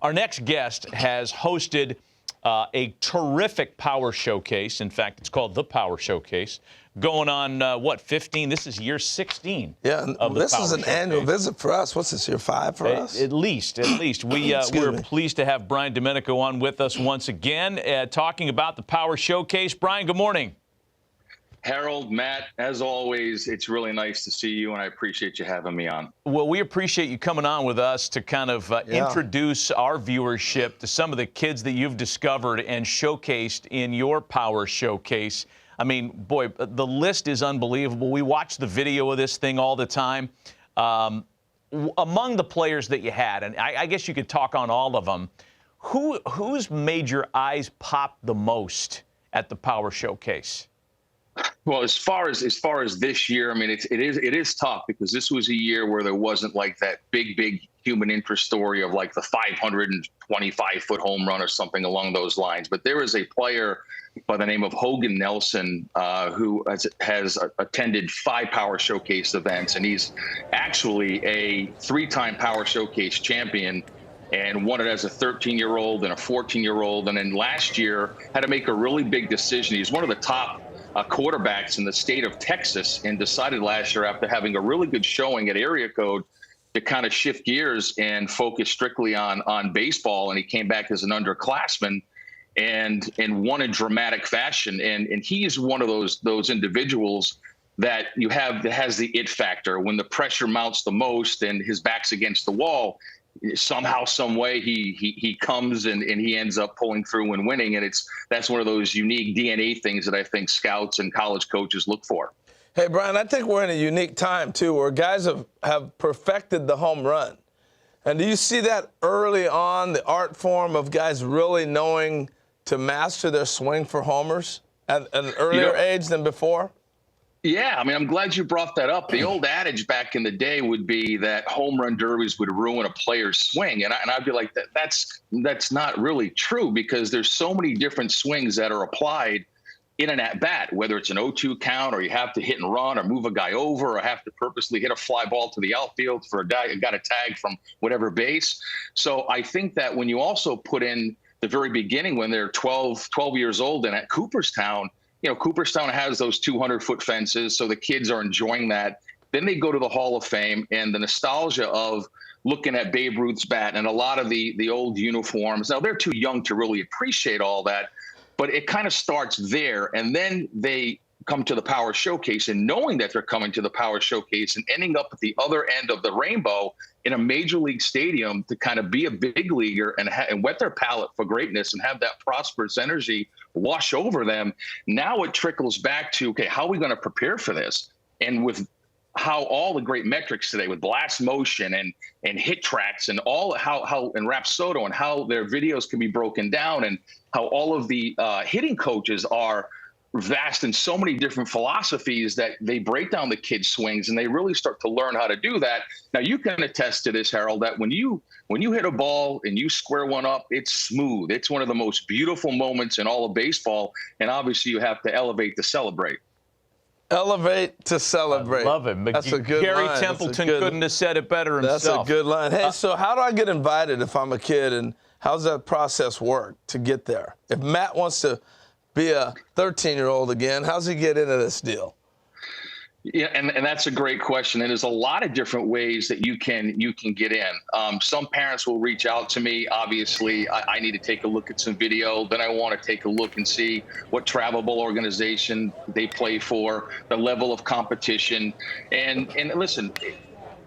Our next guest has hosted a terrific power showcase. In fact, it's called the Power Showcase. Going on, 15? This is year 16. Yeah, this is an annual visit for us. What's this, year 5 for us? At least. We're pleased to have Brian Domenico on with us once again, talking about the Power Showcase. Brian, good morning. Harold, Matt, as always, it's really nice to see you, and I appreciate you having me on. Well, we appreciate you coming on with us to kind of introduce our viewership to some of the kids that you've discovered and showcased in your Power Showcase. I mean, boy, the list is unbelievable. We watch the video of this thing all the time. Among the players that you had, and I guess you could talk on all of them, who's made your eyes pop the most at the Power Showcase? Well, as far as this year, I mean, it is tough because this was a year where there wasn't like that big human interest story of like the 525-foot home run or something along those lines. But there is a player by the name of Hogan Nelson who has attended 5 Power Showcase events, and he's actually a 3-time Power Showcase champion and won it as a 13-year-old and a 14-year-old. And then last year had to make a really big decision. He's one of the top quarterbacks in the state of Texas, and decided last year, after having a really good showing at area code, to kind of shift gears and focus strictly on baseball. And he came back as an underclassman and won in dramatic fashion. And he is one of those individuals that has the it factor. When the pressure mounts the most and his back's against the wall, somehow, some way, he comes and he ends up pulling through and winning. And that's one of those unique DNA things that I think scouts and college coaches look for. Hey, Brian, I think we're in a unique time, too, where guys have perfected the home run. And do you see that early on, the art form of guys really knowing to master their swing for homers at an earlier age than before? Yeah, I mean, I'm glad you brought that up. The old adage back in the day would be that home run derbies would ruin a player's swing. And I'd be like, that's not really true, because there's so many different swings that are applied in an at-bat, whether it's an 0-2 count, or you have to hit and run, or move a guy over, or have to purposely hit a fly ball to the outfield for a guy who got a tag from whatever base. So I think that when you also put in the very beginning, when they're 12 years old and at Cooperstown, Cooperstown has those 200-foot fences, so the kids are enjoying that. Then they go to the Hall of Fame, and the nostalgia of looking at Babe Ruth's bat and a lot of the old uniforms. Now, they're too young to really appreciate all that, but it kind of starts there. And then they come to the Power Showcase, and knowing that they're coming to the Power Showcase and ending up at the other end of the rainbow in a major league stadium to kind of be a big leaguer and whet their palate for greatness and have that prosperous energy wash over them. Now it trickles back to, okay, how are we going to prepare for this? And with how all the great metrics today with blast motion and hit tracks and how and Rapsodo and how their videos can be broken down, and how all of the hitting coaches are vast in so many different philosophies that they break down the kids' swings, and they really start to learn how to do that. Now, you can attest to this, Harold, that when you hit a ball and you square one up, it's smooth. It's one of the most beautiful moments in all of baseball, and obviously you have to elevate to celebrate. Elevate to celebrate. I love it. That's a good Gary line. Templeton couldn't have said it better himself. That's a good line. Hey, so how do I get invited if I'm a kid, and how's that process work to get there? If Matt wants to be a 13-year-old again, how's he get into this deal? Yeah, and that's a great question. And there's a lot of different ways that you can get in. Some parents will reach out to me. Obviously, I need to take a look at some video. Then I want to take a look and see what travelable organization they play for, the level of competition. And listen,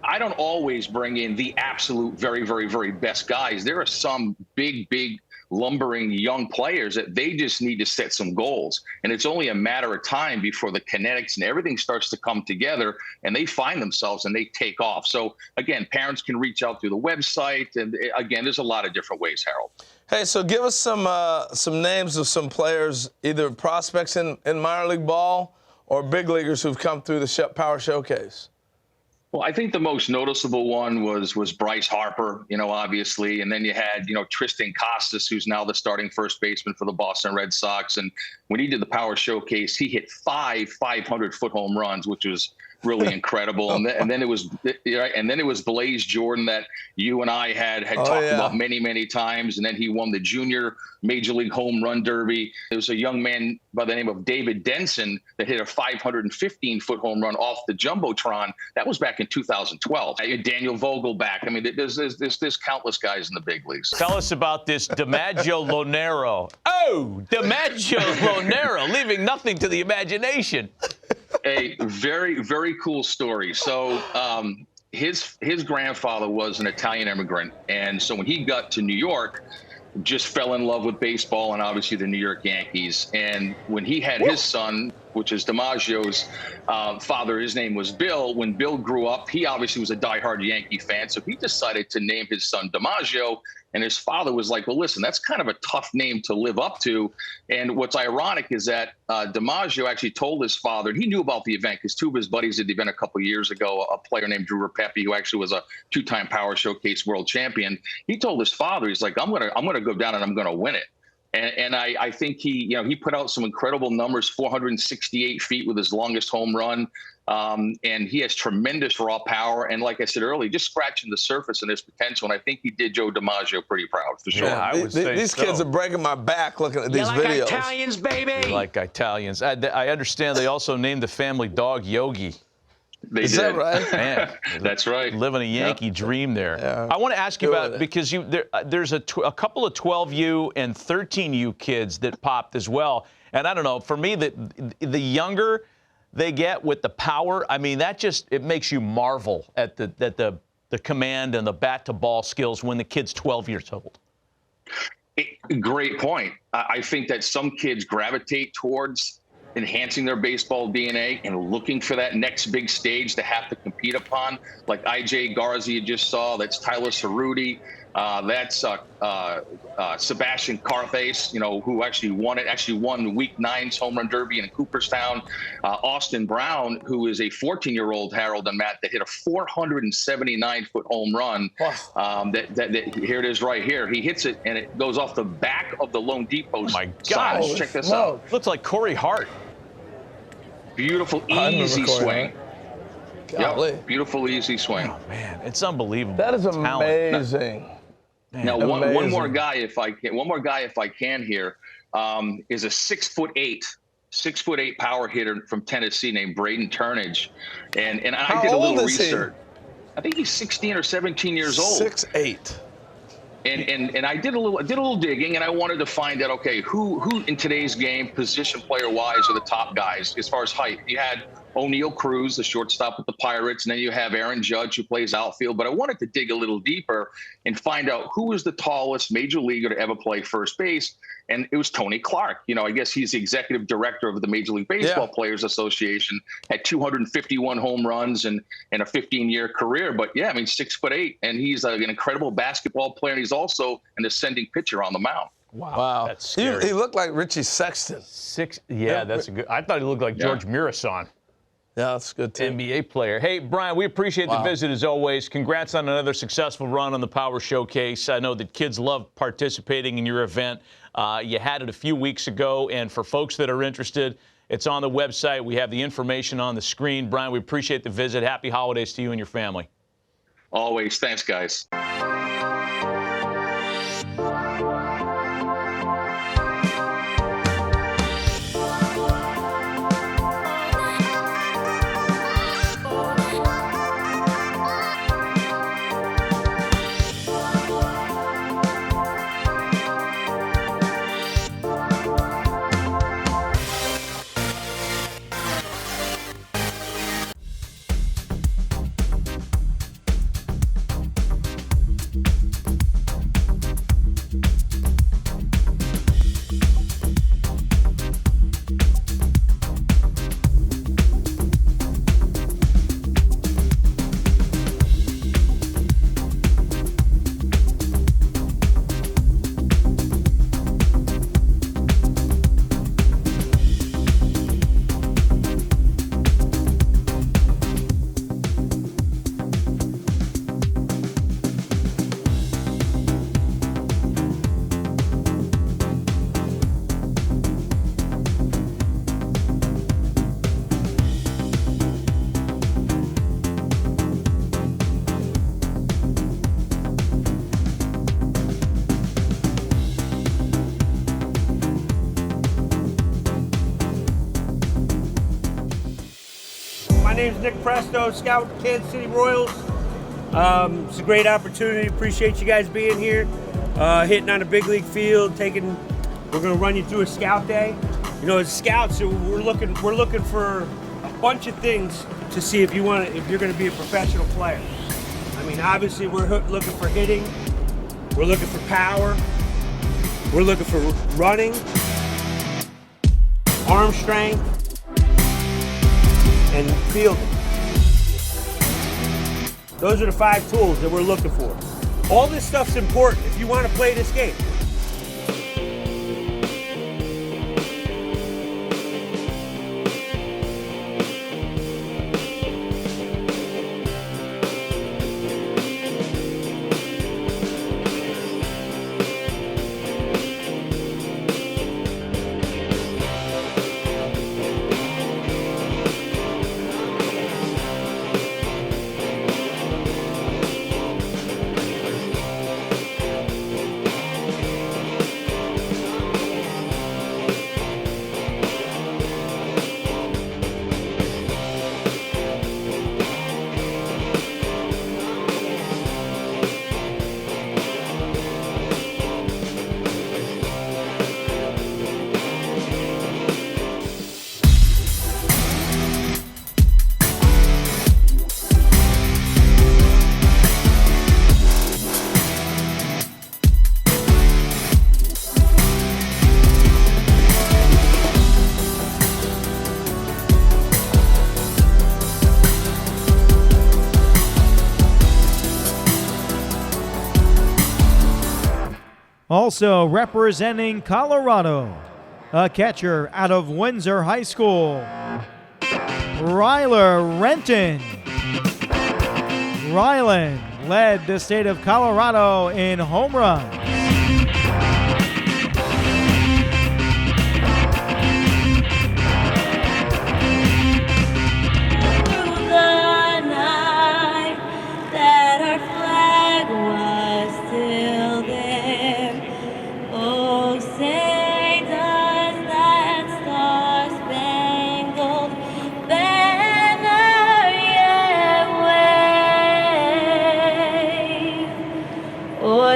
I don't always bring in the absolute very, very, very best guys. There are some big lumbering young players that they just need to set some goals. And it's only a matter of time before the kinetics and everything starts to come together, and they find themselves and they take off. So again, parents can reach out through the website. And again, there's a lot of different ways, Harold. Hey, so give us some names of some players, either prospects in minor league ball or big leaguers who've come through the Power Showcase. Well, I think the most noticeable one was Bryce Harper, obviously. And then you had, Tristan Costas, who's now the starting first baseman for the Boston Red Sox. And when he did the Power Showcase, he hit 5 500-foot home runs, which was really incredible. And then it was Blaze Jordan that you and I had talked about many times. And then he won the junior Major League Home Run Derby. There was a young man by the name of David Denson that hit a 515-foot home run off the Jumbotron. That was back in 2012. Daniel Vogelback. I mean, there's countless guys in the big leagues. Tell us about this DiMaggio Lonero. Oh, DiMaggio Lonero, leaving nothing to the imagination. A very, very cool story. So his grandfather was an Italian immigrant. And so when he got to New York, just fell in love with baseball and obviously the New York Yankees. And when he had his son, which is DiMaggio's father, his name was Bill. When Bill grew up, he obviously was a diehard Yankee fan. So he decided to name his son DiMaggio. And his father was like, well, listen, that's kind of a tough name to live up to. And what's ironic is that DiMaggio actually told his father, and he knew about the event because two of his buddies at the event a couple of years ago, a player named Drew Rapepi, who actually was a two-time Power Showcase world champion. He told his father, he's like, I'm gonna go down and I'm gonna win it. And I think he put out some incredible numbers, 468 feet with his longest home run. And he has tremendous raw power. And like I said earlier, just scratching the surface and his potential. And I think he did Joe DiMaggio pretty proud, for sure. Yeah, I would say these kids are breaking my back looking at these videos. Italians, baby. Like Italians. I understand they also named the family dog Yogi. Is that right? Man, that's right. Living a Yankee dream there. Yeah. I want to ask you about, because there's a couple of 12U and 13U kids that popped as well. And I don't know, for me, the younger they get with the power, I mean, it makes you marvel at the command and the bat to ball skills when the kid's 12 years old. Great point. I think that some kids gravitate towards enhancing their baseball DNA and looking for that next big stage to have to compete upon, like IJ Garza you just saw. That's Tyler Cerruti. That's Sebastian Carthace, who actually won Week 9's Home Run Derby in Cooperstown. Austin Brown, who is a 14-year-old, Harold and Matt, that hit a 479-foot home run. Wow. Here it is right here. He hits it, and it goes off the back of the loanDepot side. Check this out. Looks like Corey Hart. Beautiful, easy swing. Yep. Beautiful, easy swing. Oh, man, it's unbelievable. That is amazing. Now, one more guy, if I can here, is a 6'8" power hitter from Tennessee named Braden Turnage, and I did a little research. I think he's 16 or 17 years old. 6'8". And I did a little digging, and I wanted to find out, okay, who in today's game, position player wise, are the top guys as far as height. You had O'Neal Cruz, the shortstop with the Pirates, and then you have Aaron Judge, who plays outfield. But I wanted to dig a little deeper and find out who was the tallest major leaguer to ever play first base. And it was Tony Clark. I guess he's the executive director of the Major League Baseball Players Association, had 251 home runs and a 15-year career. But, 6'8", and he's an incredible basketball player, and he's also an ascending pitcher on the mound. Wow. That's scary. He looked like Richie Sexton. That's a good. I thought he looked like George Mirasan. Yeah, that's good, too. NBA player. Hey, Brian, we appreciate the visit as always. Congrats on another successful run on the Power Showcase. I know that kids love participating in your event. You had it a few weeks ago, and for folks that are interested, it's on the website. We have the information on the screen. Brian, we appreciate the visit. Happy holidays to you and your family. Always. Thanks, guys. name's Nick Presto, scout Kansas City Royals. It's a great opportunity. Appreciate you guys being here, hitting on a big league field. We're going to run you through a scout day. You know, as scouts, we're looking for a bunch of things to see if you're going to be a professional player. I mean, obviously, we're looking for hitting. We're looking for power. We're looking for running, arm strength, and fielding. Those are the 5 tools that we're looking for. All this stuff's important if you want to play this game. Also representing Colorado, a catcher out of Windsor High School, Rylan Renton. Rylan led the state of Colorado in home runs.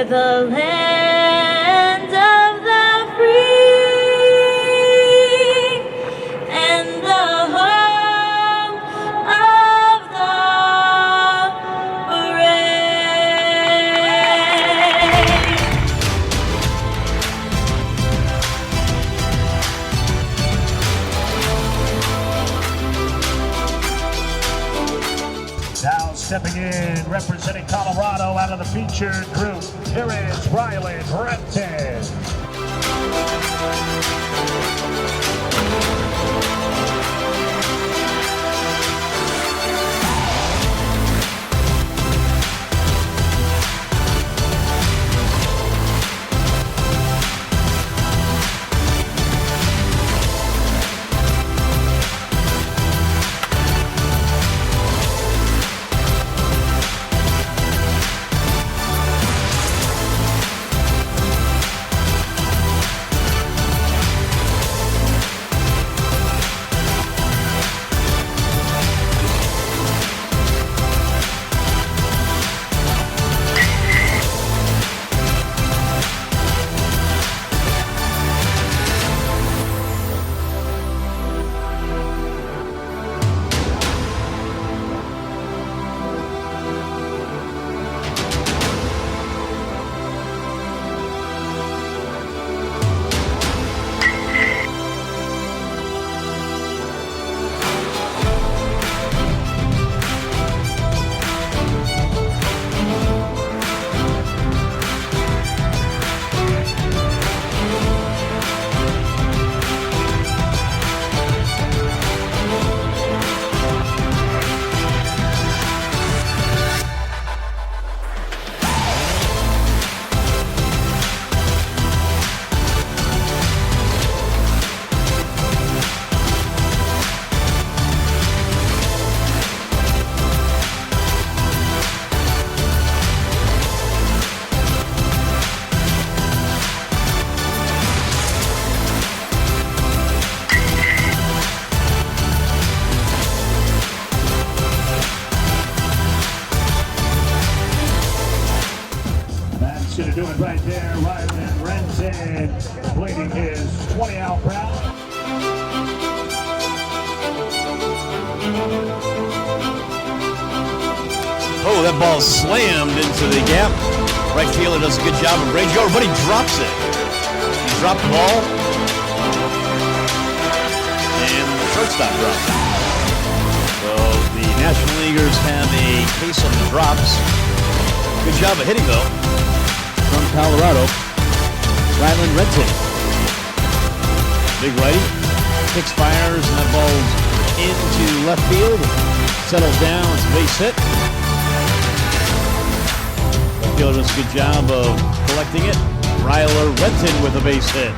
The land of the free and the home of the brave. Now stepping in, representing Colorado out of the featured group, here is Rylan Renton. there, Rylan Renton completing his 20-out round. Oh, that ball slammed into the gap. Right fielder does a good job of ranging over, but he drops it. He dropped the ball. And the shortstop dropped it. So the National Leaguers have a case of the drops. Good job of hitting, though, from Colorado. Rylan Renton. Big righty. Kicks, fires, and that ball's into left field. Settles down. It's a base hit. Left fielder does a good job of collecting it. Rylan Renton with a base hit.